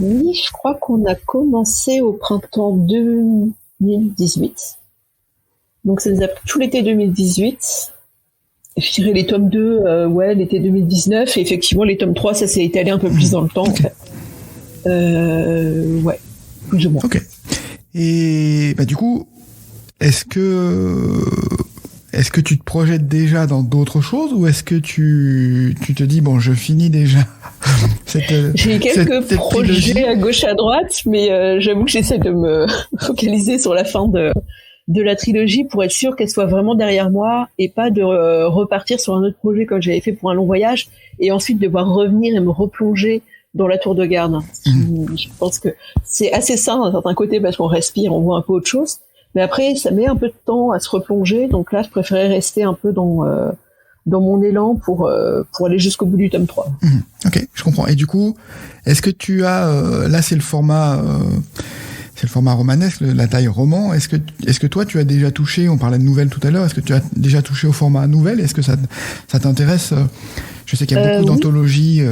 Speaker 2: Oui, je crois qu'on a commencé au printemps 2018. Donc ça nous a pris tout l'été 2018. Je dirais les tomes 2, l'été 2019. Et effectivement, les tomes 3, ça s'est étalé un peu plus dans le temps. Okay. En fait. Plus ou moins.
Speaker 1: Ok. Et du coup, est-ce que tu te projettes déjà dans d'autres choses ou est-ce que tu te dis bon je finis déjà
Speaker 2: J'ai quelques projets à gauche à droite, mais j'avoue que j'essaie de me focaliser sur la fin de la trilogie pour être sûr qu'elle soit vraiment derrière moi et pas de repartir sur un autre projet comme j'avais fait pour un long voyage et ensuite devoir revenir et me replonger dans la tour de garde. Je pense que c'est assez sain d'un certain côté parce qu'on respire, on voit un peu autre chose. Mais après, ça met un peu de temps à se replonger. Donc là, je préférais rester un peu dans mon élan pour aller jusqu'au bout du tome 3.
Speaker 1: Ok, je comprends. Et du coup, est-ce que tu as... là, c'est le format romanesque, la taille roman. Est-ce que toi, tu as déjà touché... On parlait de nouvelles tout à l'heure. Est-ce que tu as déjà touché au format nouvelle? Est-ce que ça t'intéresse? Je sais qu'il y a beaucoup d'anthologies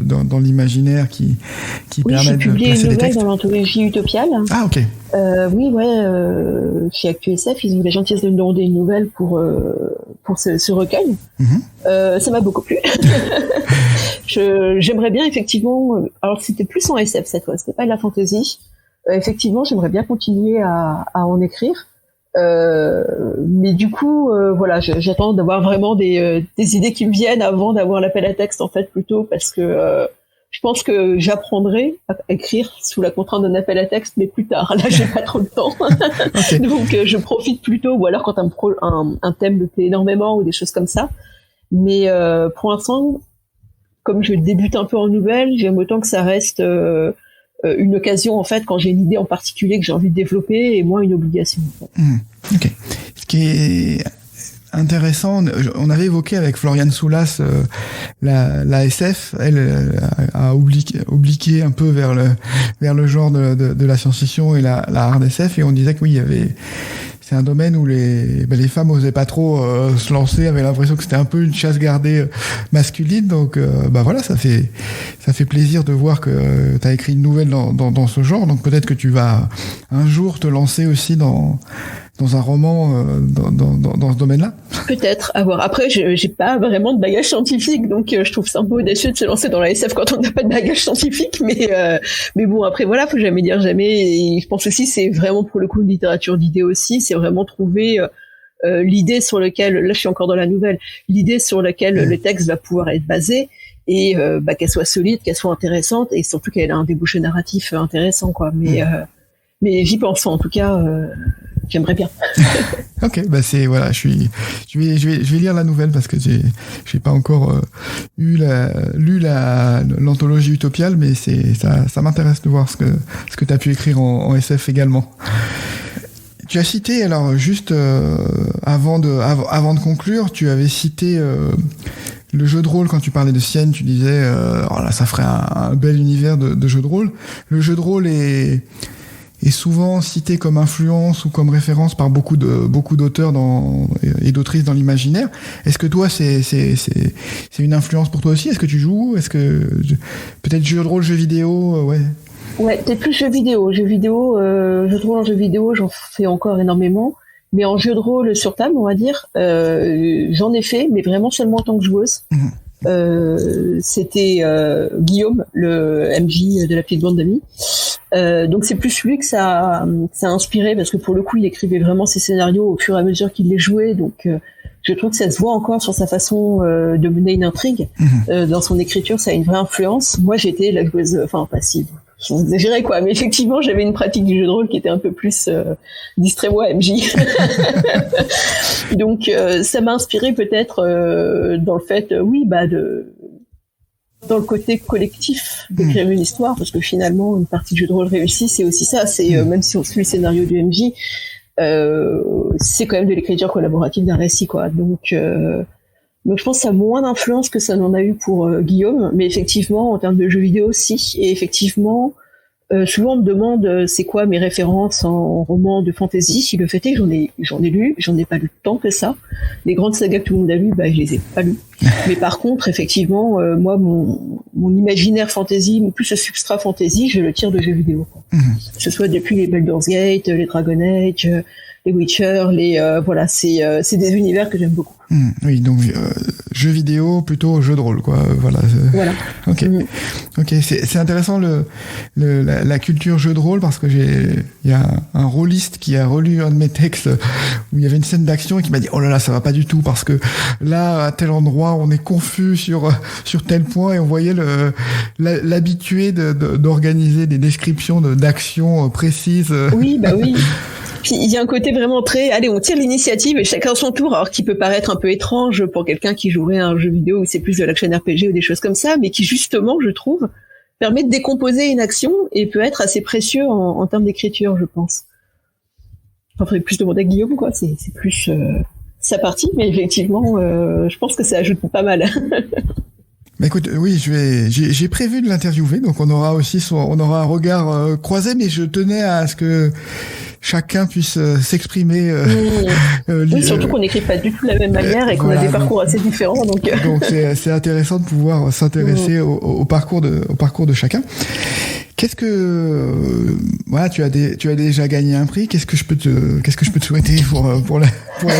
Speaker 1: dans l'imaginaire qui permettent de placer des textes.
Speaker 2: J'ai publié une nouvelle dans l'anthologie Utopiale.
Speaker 1: Ah, ok.
Speaker 2: Chez ActuSF, ils ont eu la gentillesse de me demander une nouvelle pour pour ce recueil. Ça m'a beaucoup plu. J'aimerais bien effectivement. Alors c'était plus en SF cette fois, c'était pas de la fantasy. Effectivement, j'aimerais bien continuer à en écrire. Mais du coup, voilà, j'attends d'avoir vraiment des idées qui me viennent avant d'avoir l'appel à texte en fait plutôt parce que je pense que j'apprendrai à écrire sous la contrainte d'un appel à texte, mais plus tard. Là, j'ai pas trop de temps. Okay. Donc, je profite plutôt, ou alors quand un thème me plaît énormément ou des choses comme ça. Mais pour l'instant, comme je débute un peu en nouvelle, j'aime autant que ça reste une occasion, en fait, quand j'ai une idée en particulier que j'ai envie de développer, et moins une obligation. En fait.
Speaker 1: Ok. Ce qui est intéressant, on avait évoqué avec Floriane Soulas la SF, elle a obliqué un peu vers le genre de la science-fiction et la hard SF, et on disait que oui, il y avait, c'est un domaine où les femmes osaient pas trop se lancer, avaient l'impression que c'était un peu une chasse gardée masculine, donc voilà, ça fait plaisir de voir que tu as écrit une nouvelle dans ce genre, donc peut-être que tu vas un jour te lancer aussi dans un roman dans ce domaine-là.
Speaker 2: Peut-être, à voir. Après, j'ai pas vraiment de bagage scientifique, donc je trouve ça un peu audacieux de se lancer dans la SF quand on n'a pas de bagage scientifique, mais bon, après voilà, faut jamais dire jamais, et je pense aussi c'est vraiment pour le coup une littérature d'idées aussi, c'est vraiment trouver l'idée sur laquelle, là je suis encore dans la nouvelle, l'idée sur laquelle le texte va pouvoir être basé, et qu'elle soit solide, qu'elle soit intéressante, et surtout qu'elle ait un débouché narratif intéressant, quoi. Mais j'y pense, en tout cas, j'aimerais bien.
Speaker 1: Ok, c'est voilà, je vais lire la nouvelle parce que j'ai pas encore lu l'anthologie utopiale, mais ça m'intéresse de voir ce que tu as pu écrire en SF également. Tu as cité, alors juste avant de conclure, tu avais cité le jeu de rôle. Quand tu parlais de Sienne, tu disais là, ça ferait un bel univers de jeu de rôle. Le jeu de rôle est souvent cité comme influence ou comme référence par beaucoup d'auteurs et d'autrices dans l'imaginaire. Est-ce que toi, c'est une influence pour toi aussi? Est-ce que tu joues? Est-ce que peut-être jeu de rôle, jeu vidéo, ouais.
Speaker 2: Ouais, peut-être plus jeu vidéo. Jeu de rôle en jeu vidéo, j'en fais encore énormément. Mais en jeu de rôle sur table, on va dire, j'en ai fait, mais vraiment seulement en tant que joueuse. C'était Guillaume, le MJ de la petite bande d'amis. Donc c'est plus lui que ça a inspiré, parce que pour le coup il écrivait vraiment ses scénarios au fur et à mesure qu'il les jouait, donc je trouve que ça se voit encore sur sa façon de mener une intrigue. Dans son écriture, ça a une vraie influence. Moi j'étais la joueuse, passive, sans exagérer quoi, mais effectivement j'avais une pratique du jeu de rôle qui était un peu plus distrait-moi MJ. Donc ça m'a inspiré peut-être dans le fait dans le côté collectif d'écrire une histoire, parce que finalement une partie de jeu de rôle réussie c'est aussi ça, c'est même si on suit le scénario du MJ, c'est quand même de l'écriture collaborative d'un récit, quoi. Donc je pense que ça a moins d'influence que ça n'en a eu pour Guillaume, mais effectivement en termes de jeux vidéo aussi, et effectivement souvent on me demande c'est quoi mes références en roman de fantasy. Le fait est que j'en ai lu, j'en ai pas lu tant que ça. Les grandes sagas que tout le monde a lues, je les ai pas lues. Mais par contre, effectivement, moi, mon imaginaire fantasy, plus le substrat fantasy, je le tire de jeux vidéo. Que ce soit depuis les Baldur's Gate, les Dragon Age, les Witcher, c'est des univers que j'aime beaucoup.
Speaker 1: Oui, donc jeux vidéo plutôt jeu de rôle, quoi. Voilà. Ok. Ok, c'est intéressant la culture jeu de rôle, parce que il y a un rôliste qui a relu un de mes textes où il y avait une scène d'action et qui m'a dit oh là là, ça va pas du tout, parce que là à tel endroit on est confus sur tel point, et on voyait l'habitué d'organiser des descriptions d'actions précises.
Speaker 2: Oui, oui. Puis il y a un côté vraiment très, allez, on tire l'initiative et chacun son tour, alors qui peut paraître un peu étrange pour quelqu'un qui jouerait à un jeu vidéo où c'est plus de l'action RPG ou des choses comme ça, mais qui justement, je trouve, permet de décomposer une action et peut être assez précieux en termes d'écriture, je pense. Faudrait plus demander à Guillaume, quoi. C'est plus sa partie, mais effectivement, je pense que ça ajoute pas mal.
Speaker 1: Écoute, oui, j'ai prévu de l'interviewer, donc on aura un regard croisé, mais je tenais à ce que chacun puisse s'exprimer.
Speaker 2: Oui, surtout qu'on n'écrit pas du tout de la même manière et qu'on a des parcours assez différents. Donc
Speaker 1: c'est intéressant de pouvoir s'intéresser au parcours de chacun. Qu'est-ce que voilà, tu as déjà gagné un prix. Qu'est-ce que je peux te souhaiter pour la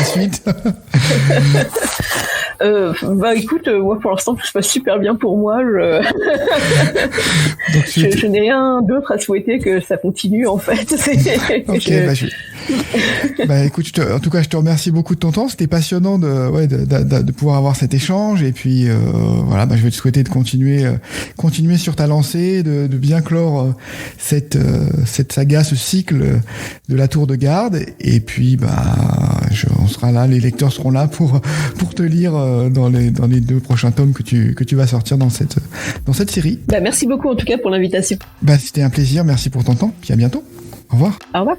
Speaker 1: suite?
Speaker 2: Bah écoute, moi pour l'instant tout se passe super bien pour moi.
Speaker 1: Donc,
Speaker 2: je n'ai rien d'autre à souhaiter que ça continue en fait.
Speaker 1: Ok, bah écoute, en tout cas je te remercie beaucoup de ton temps. C'était passionnant de pouvoir avoir cet échange et puis voilà, bah je vais te souhaiter de continuer sur ta lancée, de bien clore cette saga, ce cycle de la Tour de Garde et puis bah on sera là, les lecteurs seront là pour te lire dans les 2 prochains tomes que tu vas sortir dans cette série.
Speaker 2: Bah merci beaucoup en tout cas pour l'invitation.
Speaker 1: Bah c'était un plaisir, merci pour ton temps, puis à bientôt. Au revoir.
Speaker 2: Au revoir.